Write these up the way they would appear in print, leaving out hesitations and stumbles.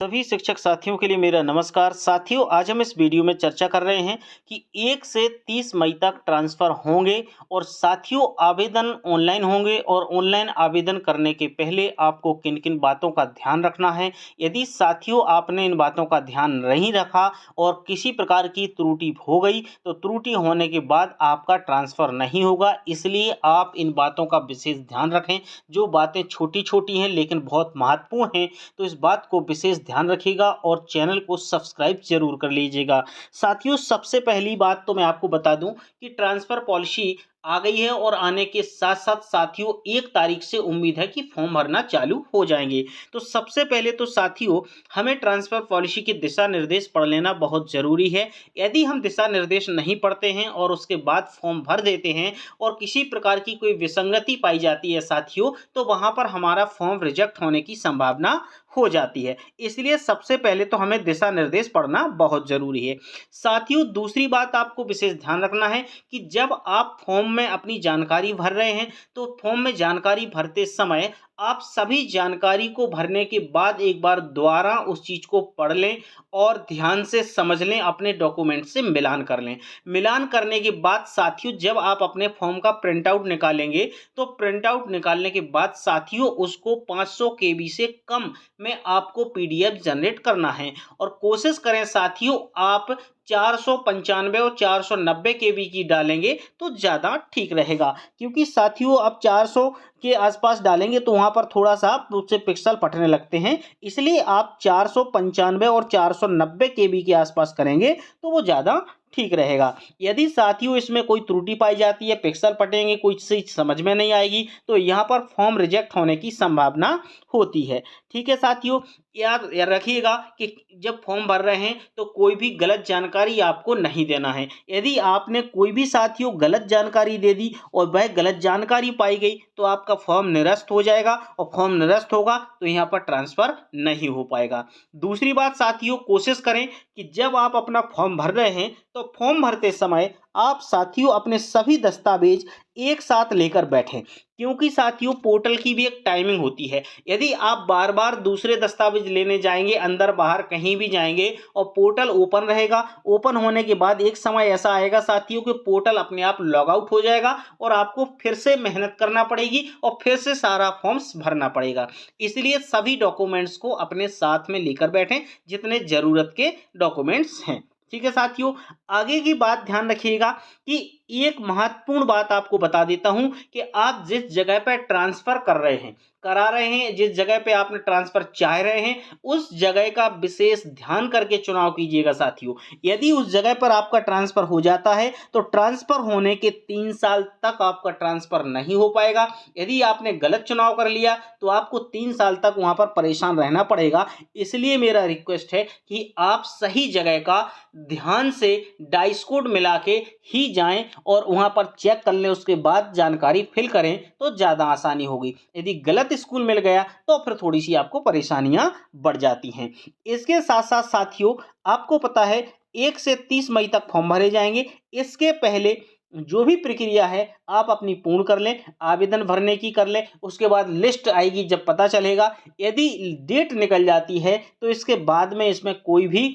सभी शिक्षक साथियों के लिए मेरा नमस्कार। साथियों, आज हम इस वीडियो में चर्चा कर रहे हैं कि 1 से 30 मई तक ट्रांसफ़र होंगे और साथियों आवेदन ऑनलाइन होंगे और ऑनलाइन आवेदन करने के पहले आपको किन-किन बातों का ध्यान रखना है। यदि साथियों आपने इन बातों का ध्यान नहीं रखा और किसी प्रकार की त्रुटि हो गई, तो त्रुटि होने के बाद आपका ट्रांसफ़र नहीं होगा। इसलिए आप इन बातों का विशेष ध्यान रखें। जो बातें छोटी-छोटी हैं लेकिन बहुत महत्वपूर्ण हैं, तो इस बात को विशेष ध्यान रखिएगा और चैनल को सब्सक्राइब जरूर कर लीजिएगा। साथियों, सबसे पहली बात तो मैं आपको बता दूं कि ट्रांसफर पॉलिसी आ गई है और आने के साथ साथ साथियों 1 तारीख से उम्मीद है कि फॉर्म भरना चालू हो जाएंगे। तो सबसे पहले तो साथियों हमें ट्रांसफर पॉलिसी के दिशा निर्देश पढ़ लेना बहुत ज़रूरी है। यदि हम दिशा निर्देश नहीं पढ़ते हैं और उसके बाद फॉर्म भर देते हैं और किसी प्रकार की कोई विसंगति पाई जाती है साथियों, तो वहाँ पर हमारा फॉर्म रिजेक्ट होने की संभावना हो जाती है। इसलिए सबसे पहले तो हमें दिशा निर्देश पढ़ना बहुत ज़रूरी है। साथियों, दूसरी बात आपको विशेष ध्यान रखना है कि जब आप फॉर्म में अपनी जानकारी भर रहे हैं, तो फॉर्म में जानकारी भरते समय आप सभी जानकारी को भरने के बाद एक बार दोबारा उस चीज़ को पढ़ लें और ध्यान से समझ लें, अपने डॉक्यूमेंट से मिलान कर लें। मिलान करने के बाद साथियों जब आप अपने फॉर्म का प्रिंट आउट निकालेंगे, तो प्रिंट आउट निकालने के बाद साथियों उसको 500 केबी से कम में आपको पीडीएफ जनरेट करना है और कोशिश करें साथियों आप 495 और 490 केबी की डालेंगे तो ज़्यादा ठीक रहेगा, क्योंकि साथियों आप 400 के आसपास डालेंगे तो वहाँ पर थोड़ा सा उससे पिक्सल फटने लगते हैं। इसलिए आप 495 और 490 केबी के आसपास करेंगे तो वो ज़्यादा ठीक रहेगा। यदि साथियों इसमें कोई त्रुटि पाई जाती है, पिक्सल फटेंगे, कोई चीज़ समझ में नहीं आएगी, तो यहाँ पर फॉर्म रिजेक्ट होने की संभावना होती है। ठीक है साथियों, याद रखिएगा कि जब फॉर्म भर रहे हैं तो कोई भी गलत जानकारी आपको नहीं देना है। यदि आपने कोई भी साथियों गलत जानकारी दे दी और वह गलत जानकारी पाई गई, तो आपका फॉर्म निरस्त हो जाएगा और फॉर्म निरस्त होगा तो यहाँ पर ट्रांसफ़र नहीं हो पाएगा। दूसरी बात साथियों, कोशिश करें कि जब आप अपना फॉर्म भर रहे हैं तो फॉर्म भरते समय आप साथियों अपने सभी दस्तावेज एक साथ लेकर बैठें, क्योंकि साथियों पोर्टल की भी एक टाइमिंग होती है। यदि आप बार बार दूसरे दस्तावेज लेने जाएंगे, अंदर बाहर कहीं भी जाएंगे और पोर्टल ओपन रहेगा, ओपन होने के बाद एक समय ऐसा आएगा साथियों कि पोर्टल अपने आप लॉग आउट हो जाएगा और आपको फिर से मेहनत करना पड़ेगी और फिर से सारा फॉर्म्स भरना पड़ेगा। इसलिए सभी डॉक्यूमेंट्स को अपने साथ में लेकर बैठें, जितने ज़रूरत के डॉक्यूमेंट्स हैं। ठीक है साथियों, आगे की बात ध्यान रखिएगा कि एक महत्वपूर्ण बात आपको बता देता हूं कि आप जिस जगह पर ट्रांसफर कर रहे हैं, करा रहे हैं, जिस जगह पे आपने ट्रांसफर चाह रहे हैं, उस जगह का विशेष ध्यान करके चुनाव कीजिएगा साथियों। यदि उस जगह पर आपका ट्रांसफर हो जाता है तो ट्रांसफर होने के 3 साल तक आपका ट्रांसफर नहीं हो पाएगा। यदि आपने गलत चुनाव कर लिया तो आपको 3 साल तक वहां पर परेशान रहना पड़ेगा। इसलिए मेरा रिक्वेस्ट है कि आप सही जगह का ध्यान से डाइस कोड मिला के ही जाएं और वहां पर चेक कर लें, उसके बाद जानकारी फिल करें तो ज़्यादा आसानी होगी। यदि गलत स्कूल मिल गया तो फिर थोड़ी सी आपको परेशानियां बढ़ जाती हैं। इसके साथ साथ साथियों आपको पता है 1 से 30 मई तक फॉर्म भरे जाएंगे। इसके पहले जो भी प्रक्रिया है आप अपनी पूर्ण कर लें, आवेदन भरने की कर लें, उसके बाद लिस्ट आएगी जब पता चलेगा। यदि डेट निकल जाती है तो इसके बाद में इसमें कोई भी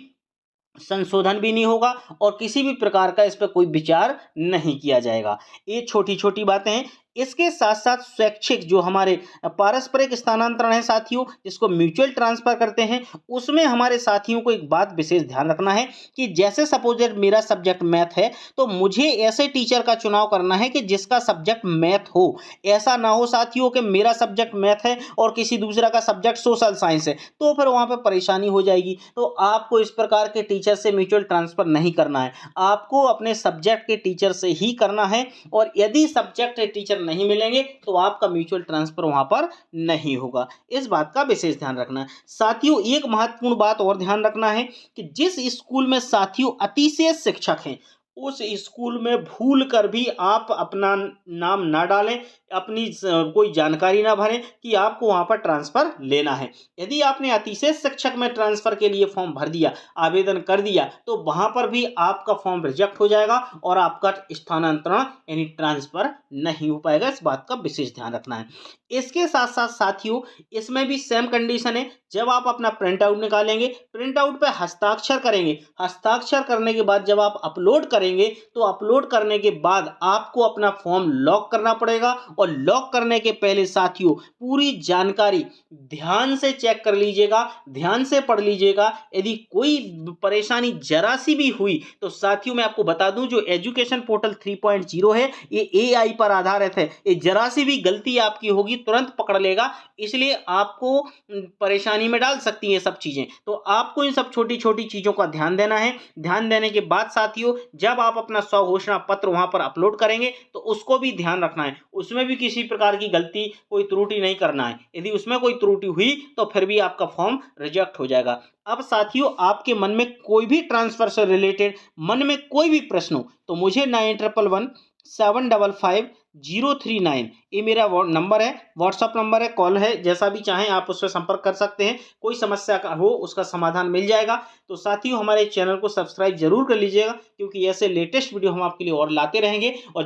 संशोधन भी नहीं होगा और किसी भी प्रकार का इस पर कोई विचार नहीं किया जाएगा। ये छोटी छोटी बातें हैं। इसके साथ साथ स्वैच्छिक जो हमारे पारस्परिक स्थानांतरण है साथियों, जिसको म्यूचुअल ट्रांसफर करते हैं, उसमें हमारे साथियों को एक बात विशेष ध्यान रखना है कि जैसे सपोजेड मेरा सब्जेक्ट मैथ है तो मुझे ऐसे टीचर का चुनाव करना है कि जिसका सब्जेक्ट मैथ हो। ऐसा ना हो साथियों कि मेरा सब्जेक्ट मैथ है और किसी दूसरा का सब्जेक्ट सोशल साइंस है, तो फिर वहां पर परेशानी हो जाएगी। तो आपको इस प्रकार के टीचर से म्यूचुअल ट्रांसफर नहीं करना है, आपको अपने सब्जेक्ट के टीचर से ही करना है। और यदि सब्जेक्ट टीचर नहीं मिलेंगे तो आपका म्यूचुअल ट्रांसफर वहां पर नहीं होगा। इस बात का विशेष ध्यान रखना है साथियों। एक महत्वपूर्ण बात और ध्यान रखना है कि जिस स्कूल में साथियों अतिशय शिक्षक हैं, उस स्कूल में भूल कर भी आप अपना नाम ना डालें। अपनी कोई जानकारी ना भरें कि आपको वहाँ पर ट्रांसफ़र लेना है। यदि आपने अतिशय शिक्षक में ट्रांसफ़र के लिए फॉर्म भर दिया, आवेदन कर दिया, तो वहाँ पर भी आपका फॉर्म रिजेक्ट हो जाएगा और आपका स्थानांतरण यानी ट्रांसफ़र नहीं हो पाएगा। इस बात का विशेष ध्यान रखना है। इसके साथ साथ साथियों, इसमें भी सेम कंडीशन है। जब आप अपना प्रिंट आउट निकालेंगे, प्रिंट आउट पे हस्ताक्षर करेंगे, हस्ताक्षर करने के बाद जब आप अपलोड करेंगे, तो अपलोड करने के बाद आपको अपना फॉर्म लॉक करना पड़ेगा और लॉक करने के पहले साथियों पूरी जानकारी ध्यान से चेक कर लीजिएगा, ध्यान से पढ़ लीजिएगा। यदि कोई परेशानी जरा सी भी हुई तो साथियों मैं आपको बता दूं, जो एजुकेशन पोर्टल 3.0 है ये एआई पर आधारित है। ये जरा सी भी गलती आपकी होगी तुरंत पकड़ लेगा, इसलिए आपको परेशानी में डाल सकती है सब चीजें। तो आपको इन सब छोटी छोटी चीजों का ध्यान देना है। ध्यान देने के बाद साथियों, जब आप अपना स्वघोषणा पत्र वहां पर अपलोड करेंगे तो उसको भी ध्यान रखना है, उसमें भी किसी प्रकार की गलती कोई त्रुटि नहीं करना है। यदि उसमें कोई त्रुटि हुई तो फिर भी आपका फॉर्म रिजेक्ट हो जाएगा। अब साथियों, आपके मन में कोई भी ट्रांसफर से रिलेटेड मन में कोई भी प्रश्न हो तो मुझे 9111755039 ये मेरा नंबर है, व्हाट्सअप नंबर है, कॉल है, जैसा भी चाहें आप उससे संपर्क कर सकते हैं। कोई समस्या का हो उसका समाधान मिल जाएगा। तो साथियों, हमारे चैनल को सब्सक्राइब जरूर कर लीजिएगा, क्योंकि ऐसे लेटेस्ट वीडियो हम आपके लिए और लाते रहेंगे। और